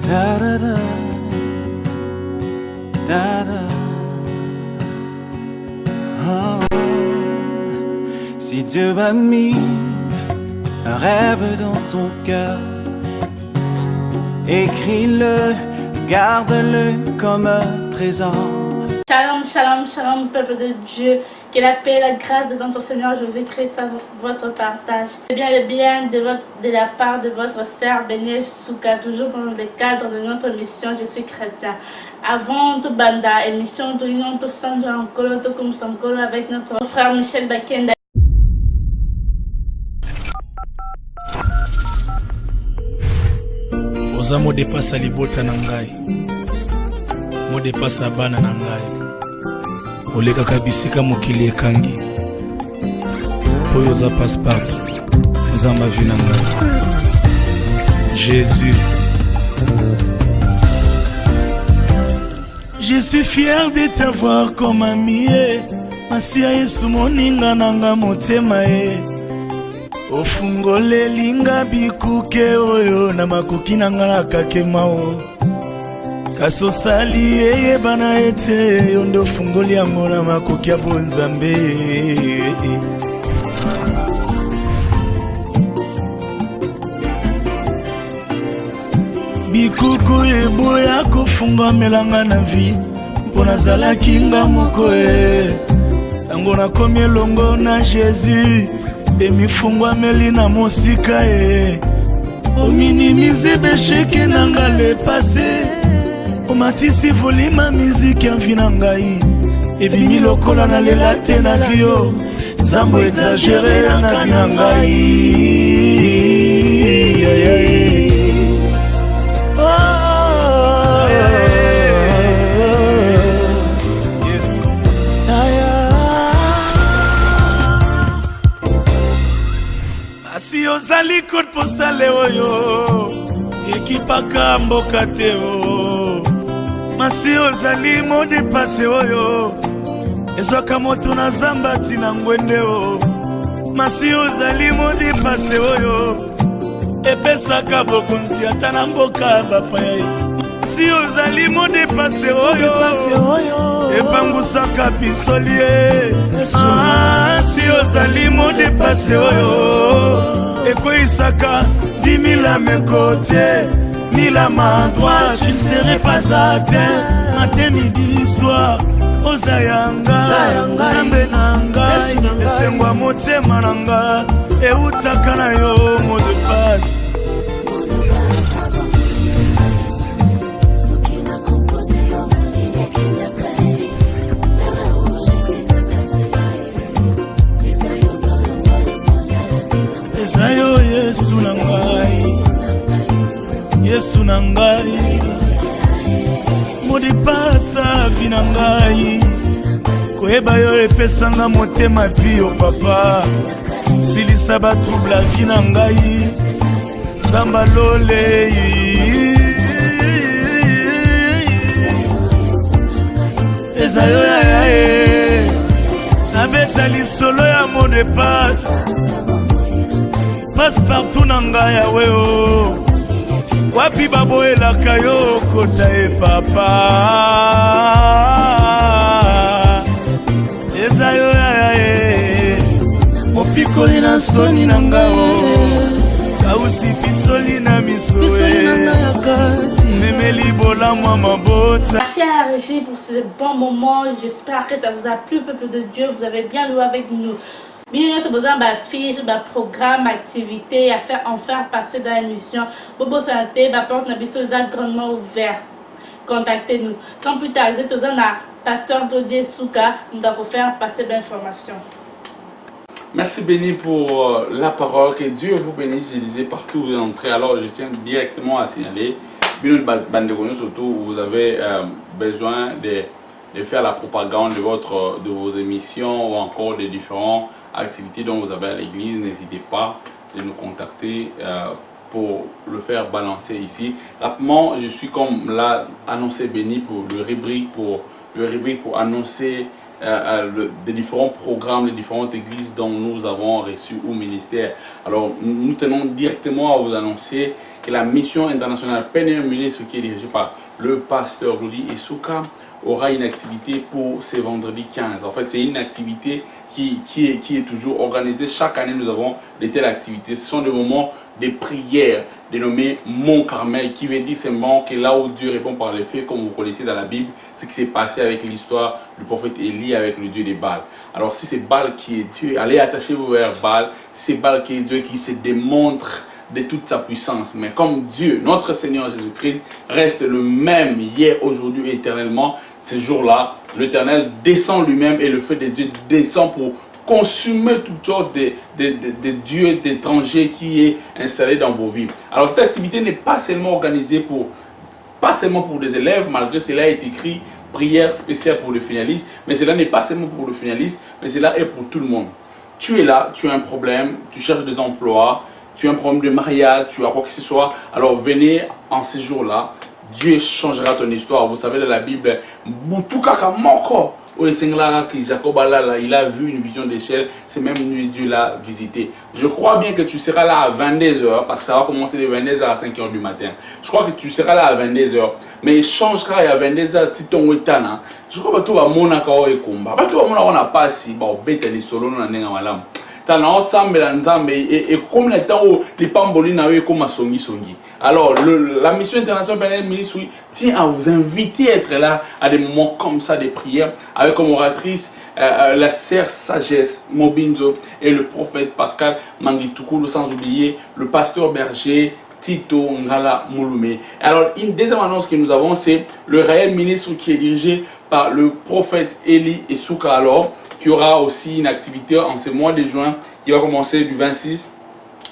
Da da da, da da. Oh. Si Dieu a mis un rêve dans ton cœur, écris-le, garde-le comme un trésor. Shalom, shalom, shalom, peuple de Dieu. Que la paix et la grâce de notre Seigneur Jésus-Christ soit votre partage. C'est bien le bien de la part de votre sœur Béni Souka, toujours dans le cadre de notre mission Je suis chrétien. Avant tout banda, émission de l'Union tout Sandra en Kolo, tout comme Samkolo avec notre frère Michel Bakenda. Oza mo depasa libota na ngai, mo depasa bana na ngai, olekaka bisika mokili ekangi, po oza passe-partout, nzamba vi na ngai. Jésus, je suis fier de t'avoir comme ami, Masia Yesu moninga nanga motema ofungole linga bikuke oyo na makoki nanga na kakemao kasosali eyebana ete yo nde ofungoli yango na makoki ya bonzambe. Bikuku eboya kofungamelanga na vi mpo nazalaki nga moko yango nakomi elongo na Jésus emifungwameli na mosika ominimize besheke na nga le passé omatisi volima miziki ya mvi na ngai ebimi lokola na lela te na vio nzambo exagere na vi na ngai. Si ozali code postale oyo ekipaka mboka te o masi ozali mode pase oyo ezwaka moto na zamba tina ngwende o masi ozali mode pase oyo epesaka bokonzi ata na mboka bapaya masi ozali mode pase oyo epangusaka pisolie si ozali mode pase oyo ekoisaka 10 000 à mes côtés, 1000 à ma droite, je ne serai pas atteint. Matin, midi, soir, Ozayanga, Zambe nanga, Esengwa motema nanga, Eutaka na yo, mot de passe. Ezayo Yesu nangai, Yesu nangai, modi pasa vi nangai, koyeba yo epesanga motema bio papa, silisa ba trouble vi nangai, zamba lole. Ezayo abeta lisolo ya mot de passe. Passe partout nanga ya weo wapi baboelaka yo kota papa eza yo mopikoli na soni nanga kausi pisoli na miso memeli bola mwa mabota. Merci à la régie pour ce bon moment. J'espère que ça vous a plu, peuple de Dieu. Vous avez bien loué avec nous. Bien, c'est besoin d'affiches, de programmes, d'activités à faire, en faire passer dans l'émission. Bobo Santé, ma porte n'a pas grandement ouvert. Contactez-nous. Sans plus tarder, tout ça, Pasteur Dodier Souka, nous allons faire passer l'information. Merci Béni pour la parole. Que Dieu vous bénisse. Je disais partout où vous entrez. Alors, je tiens directement à signaler, surtout, vous avez besoin de faire la propagande de vos émissions ou encore des différentes activités dont vous avez à l'église. N'hésitez pas de nous contacter pour le faire balancer ici. Rapidement, je suis comme là annoncé Béni pour le rubrique pour annoncer des différents programmes, des différentes églises dont nous avons reçu au ministère. Alors nous tenons directement à vous annoncer que la mission internationale Peniel Ministry, qui est dirigée par le pasteur Glody Esouka, aura une activité pour ce vendredi 15. En fait, c'est une activité qui est toujours organisée. Chaque année, nous avons de telles activités. Ce sont des moments de prière dénommés Mont Carmel, qui veut dire simplement que là où Dieu répond par les faits, comme vous connaissez dans la Bible, ce qui s'est passé avec l'histoire du prophète Élie avec le Dieu des Baal. Alors si c'est Baal qui est Dieu, allez attachez-vous vers Baal. C'est Baal qui est Dieu, qui se démontre de toute sa puissance. Mais comme Dieu, notre Seigneur Jésus-Christ, reste le même hier, aujourd'hui, éternellement, ce jour-là, l'Éternel descend lui-même et le feu de Dieu descend pour consumer toutes sortes de dieux d'étrangers qui est installé dans vos vies. Alors cette activité n'est pas seulement organisée pas seulement pour des élèves, malgré cela est écrit prière spéciale pour les finalistes, mais cela n'est pas seulement pour les finalistes, mais cela est pour tout le monde. Tu es là, tu as un problème, tu cherches des emplois, tu as un problème de mariage, tu as quoi que ce soit, alors venez en ces jours-là, Dieu changera ton histoire. Vous savez dans la Bible, Jacob il a vu une vision d'échelle, c'est même lui Dieu l'a visité. Je crois bien que tu seras là à 22h, parce que ça va commencer de 22h à 5h du matin. Je crois que tu seras là à 22h, mais il changera à 22h, Titon Wetana. Je crois que tu vas mon akao et combat. Tu vas mon akao pas si, bon, bête les solo non n'enga malam. T'as ensemble et comme le temps où les pamboli na eu comme songi. Alors la mission internationale Peniel Ministry tient à vous inviter à être là à des moments comme ça de prière avec comme oratrice la sœur Sagesse Mobinzo et le prophète Pascal Mangitukulo, sans oublier le pasteur berger Tito Ngala Mouloumé. Alors une deuxième annonce que nous avons, c'est le réel ministre qui est dirigé par le prophète Eli Esouka, alors qui aura aussi une activité en ce mois de juin qui va commencer du 26,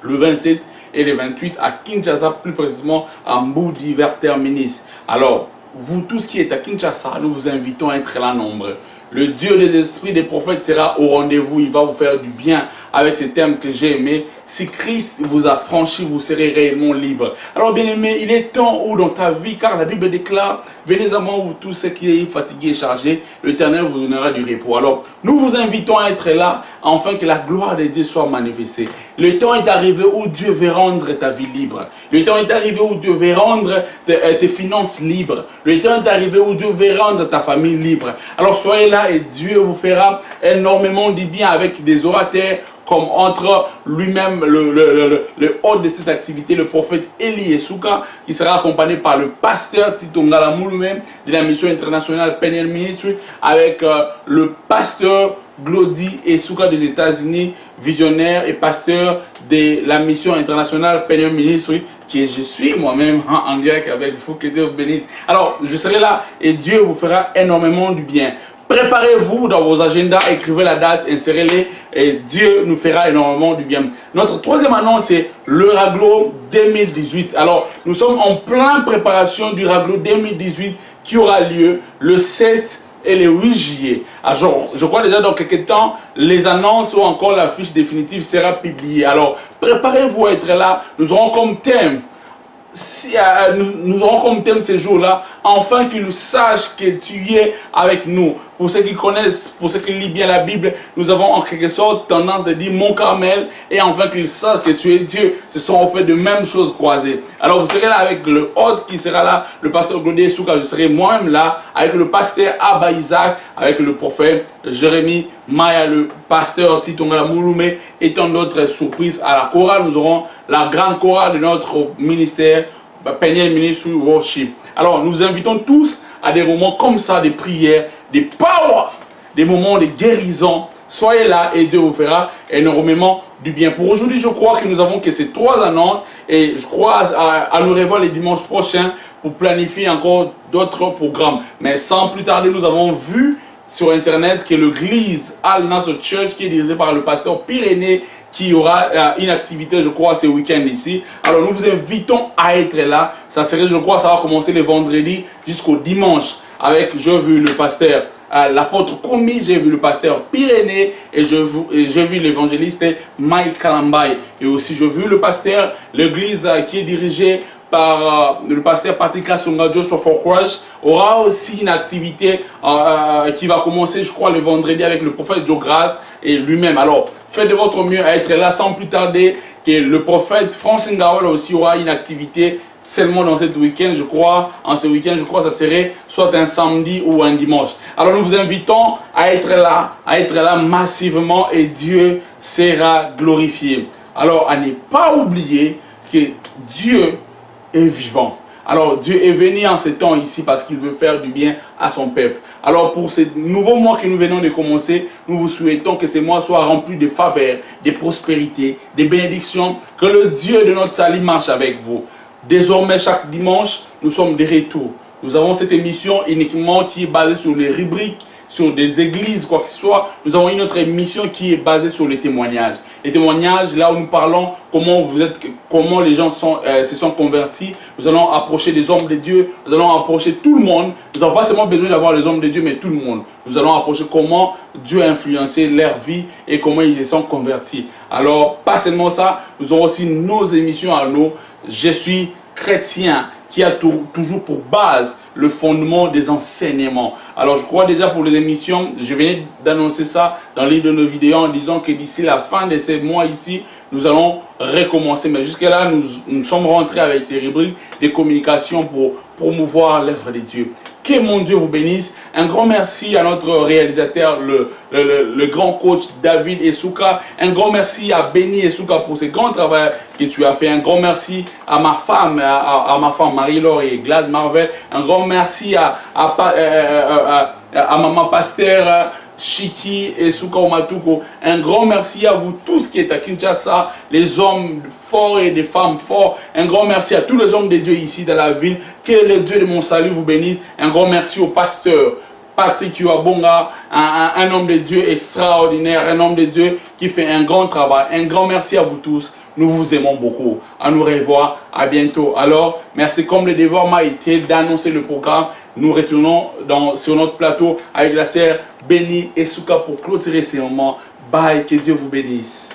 le 27 et le 28 à Kinshasa, plus précisément à Mboudi vers Terminis. Alors, vous tous qui êtes à Kinshasa, nous vous invitons à être là nombreux. Le Dieu des esprits des prophètes sera au rendez-vous, il va vous faire du bien avec ce thème que j'ai aimé. Si Christ vous a franchi, vous serez réellement libre. Alors bien aimé, il est temps où dans ta vie, car la Bible déclare, venez à moi vous tous ceux qui êtes fatigués et chargés, l'Éternel vous donnera du repos. Alors nous vous invitons à être là, afin que la gloire de Dieu soit manifestée. Le temps est arrivé où Dieu veut rendre ta vie libre. Le temps est arrivé où Dieu veut rendre tes finances libres. Le temps est arrivé où Dieu veut rendre ta famille libre. Alors soyez là et Dieu vous fera énormément de bien avec des orateurs comme entre lui-même le hôte de cette activité, le prophète Eli Esouka, qui sera accompagné par le pasteur Tito Ngala Mouloumé de la mission internationale Peniel Ministry, avec le pasteur Glody Esouka des États-Unis, visionnaire et pasteur de la mission internationale Peniel Ministry, qui est je suis moi-même en direct avec vous, que Dieu vous bénisse. Alors, je serai là et Dieu vous fera énormément du bien. Préparez-vous dans vos agendas, écrivez la date, insérez-les et Dieu nous fera énormément du bien. Notre troisième annonce, c'est le Raglo 2018. Alors, nous sommes en pleine préparation du Raglo 2018 qui aura lieu le 7 et le 8 juillet. Alors, je crois déjà dans quelques temps, les annonces ou encore la fiche définitive sera publiée. Alors, préparez-vous à être là. Nous aurons comme thème nous aurons comme thème ces jours-là, enfin qu'ils sachent que tu es avec nous. Pour ceux qui connaissent, pour ceux qui lisent bien la Bible, nous avons en quelque sorte tendance de dire Mont Carmel, et enfin qu'ils sachent que tu es Dieu. Ce sont en fait de mêmes choses croisées. Alors vous serez là avec le hôte qui sera là, le pasteur Glody Esouka, je serai moi-même là, avec le pasteur Abba Isaac, avec le prophète Jérémie Maya, le pasteur Tito Ngala Mouloumé, et tant d'autres surprises à la chorale. Nous aurons la grande chorale de notre ministère, Peniel Ministry Worship. Alors nous invitons tous à des moments comme ça, des prières, des power, des moments de guérison. Soyez là et Dieu vous fera énormément du bien. Pour aujourd'hui, je crois que nous avons que ces trois annonces et je crois à nous revoir les dimanches prochains pour planifier encore d'autres programmes. Mais sans plus tarder, nous avons vu sur internet que l'église Al Nasser Church, qui est dirigée par le pasteur Pyrénées, qui aura une activité, je crois, ce week-end ici. Alors nous vous invitons à être là. Ça serait, je crois, ça va commencer le vendredi jusqu'au dimanche. Avec, j'ai vu le pasteur, l'apôtre Komi, j'ai vu le pasteur Pyrénées et j'ai vu l'évangéliste Mike Kalambay. Et aussi, j'ai vu le pasteur, l'église qui est dirigée par le pasteur Patrick Songa Joshua for Crush aura aussi une activité qui va commencer, je crois, le vendredi avec le prophète Joe Grace et lui-même. Alors, faites de votre mieux à être là sans plus tarder, que le prophète Francis Ngawala aussi aura une activité seulement dans ce week-end, je crois. En ce week-end, je crois que ça serait soit un samedi ou un dimanche. Alors, nous vous invitons à être là massivement et Dieu sera glorifié. Alors, à ne pas oublier que Dieu est vivant. Alors, Dieu est venu en ce temps ici parce qu'il veut faire du bien à son peuple. Alors, pour ce nouveau mois que nous venons de commencer, nous vous souhaitons que ce mois soit rempli de faveurs, de prospérité, de bénédictions, que le Dieu de notre salut marche avec vous. Désormais, chaque dimanche, nous sommes de retour. Nous avons cette émission uniquement qui est basée sur les rubriques, sur des églises, quoi que ce soit. Nous avons une autre émission qui est basée sur les témoignages. Les témoignages, là où nous parlons comment les gens se sont convertis. Nous allons approcher des hommes de Dieu. Nous allons approcher tout le monde. Nous n'avons pas seulement besoin d'avoir les hommes de Dieu, mais tout le monde. Nous allons approcher comment Dieu a influencé leur vie et comment ils se sont convertis. Alors, pas seulement ça, nous aurons aussi nos émissions à nous. Je suis chrétien, qui a toujours pour base le fondement des enseignements. Alors, je crois déjà pour les émissions, je venais d'annoncer ça dans l'une de nos vidéos en disant que d'ici la fin de ces mois ici, nous allons recommencer. Mais jusque-là, nous sommes rentrés avec ces rubriques de communication pour promouvoir l'œuvre de Dieu. Que mon Dieu vous bénisse. Un grand merci à notre réalisateur, le grand coach David Esouka. Un grand merci à Benny Esouka pour ce grand travail que tu as fait. Un grand merci à ma femme, Marie-Laure et Glad Marvel. Un grand merci à maman pasteur Chiki et Souka Omatuko. Un grand merci à vous tous qui êtes à Kinshasa, les hommes forts et des femmes forts. Un grand merci à tous les hommes de Dieu ici dans la ville. Que le Dieu de mon salut vous bénisse. Un grand merci au pasteur Patrick Yuabonga, un homme de Dieu extraordinaire, un homme de Dieu qui fait un grand travail. Un grand merci à vous tous. Nous vous aimons beaucoup. À nous revoir. À bientôt. Alors, merci comme le devoir m'a été d'annoncer le programme. Nous retournons sur notre plateau avec la sœur Benny Esouka pour clôturer ces moments. Bye. Que Dieu vous bénisse.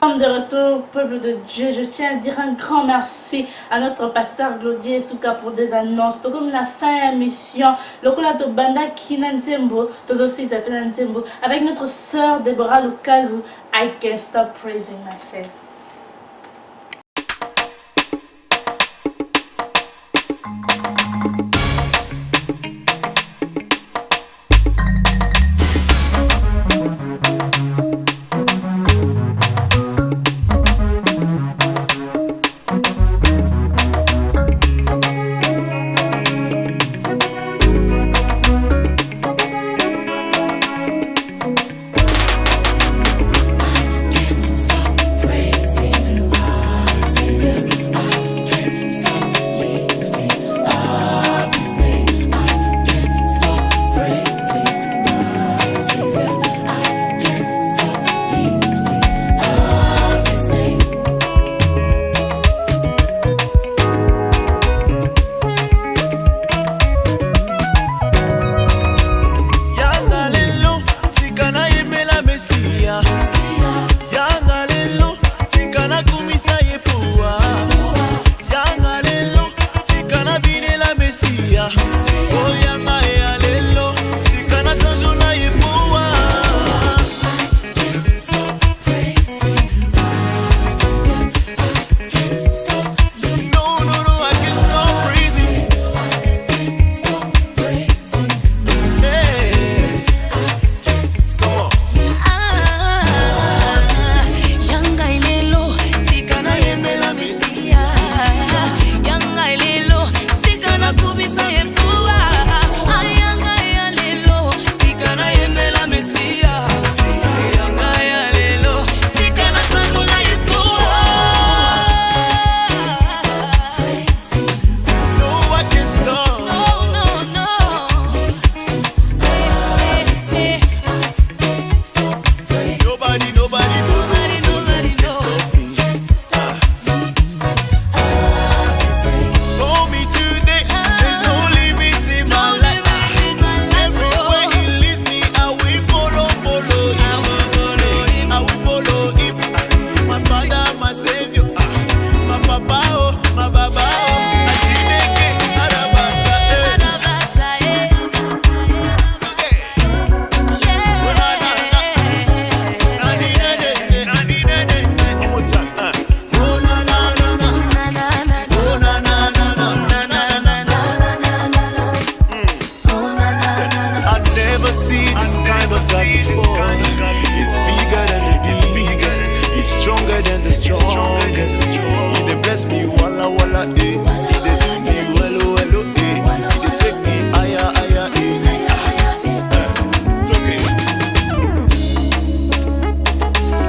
De retour, peuple de Dieu, je tiens à dire un grand merci à notre pasteur Glodier Souka pour des annonces. Donc, comme la fin de l'émission, le Kolato Banda Kinanzembo, aussi Nzembo, avec notre sœur Deborah Lukalu, I Can't Stop Praising Myself. Praise eh. He dey do me wello, wello, eh. He dey take me higher, higher, eh. It's okay.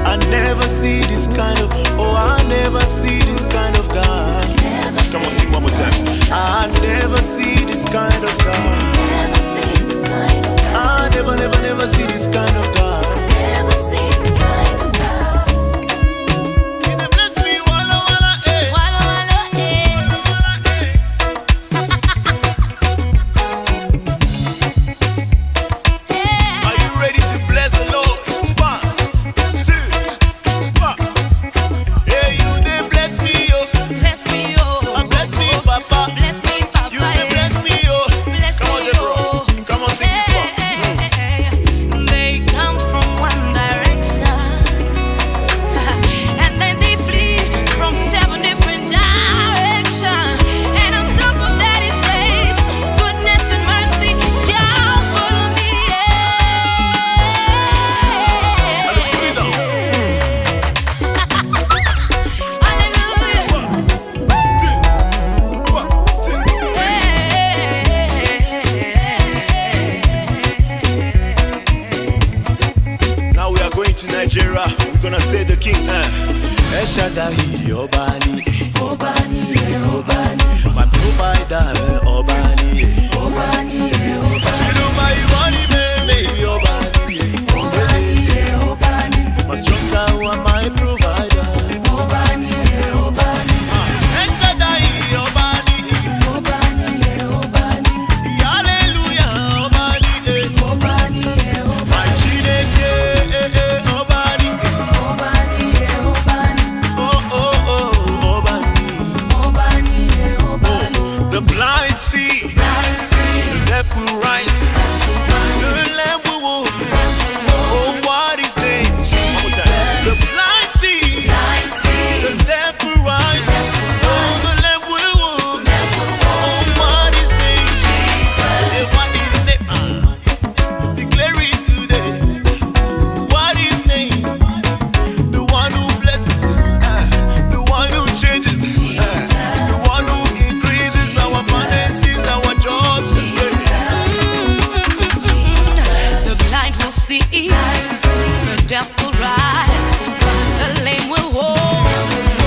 I never see this kind of, oh, I never see this kind of God. Come on, sing one more time. I never see this kind of God. I never, never, never see this kind of God. He dey bless me, walla, walla, eh. Are you ready to bless the Lord? 1, 2, 1. Hey, you dey bless me, oh. Bless me, oh. Bless me, Papa. Bless me, Papa. You dey bless me, oh. Bless Come on, me, Deborah. oh. Come on, sing this one. They come from one direction, and then they flee from 7 different directions. And on top of that, it says, goodness and mercy shall follow me. Hallelujah. 1, 2, 1, 2. Now we are going to Nigeria. We're gonna say the king. El Shaddai, Obani, Obani, Obani. My provider, Obani, Obani, Obani. You know my money, baby, Obani, Obani, Obani. My strong tower, my provider, Obani, Obani. El Shaddai, Obani, Obani, Obani. Hallelujah, Obani, Obani, Obani. My Chineke, Obani, Obani, Obani. Oh, oh, oh, Obani, Obani, Obani. The blind see, the deaf will rise, the lamb will walk. Oh, what is name? One more time. The blind see, the deaf will rise, oh, the lamb will walk. Oh, what is name? What is name? Declare it today. What is name? The one who blesses, the one who changes, the one who increases our finances, our jobs. The blind will see, the deaf will rise, the lame will walk.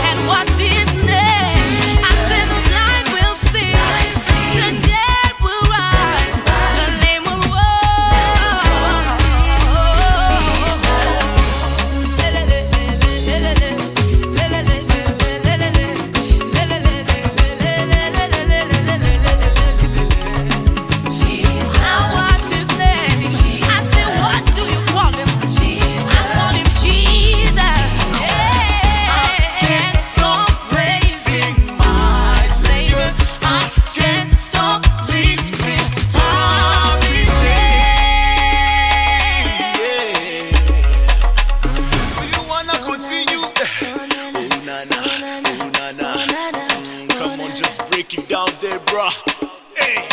And what's his name? I said the blind will see, the deaf will rise, the lame will Now what's his name? I said, what do you call him? I call him Jesus. I can't stop praising my Savior. I can't stop lifting up his Do you wanna continue? Oh na na, oh na na. Come on, just break it down there, bruh. Hey.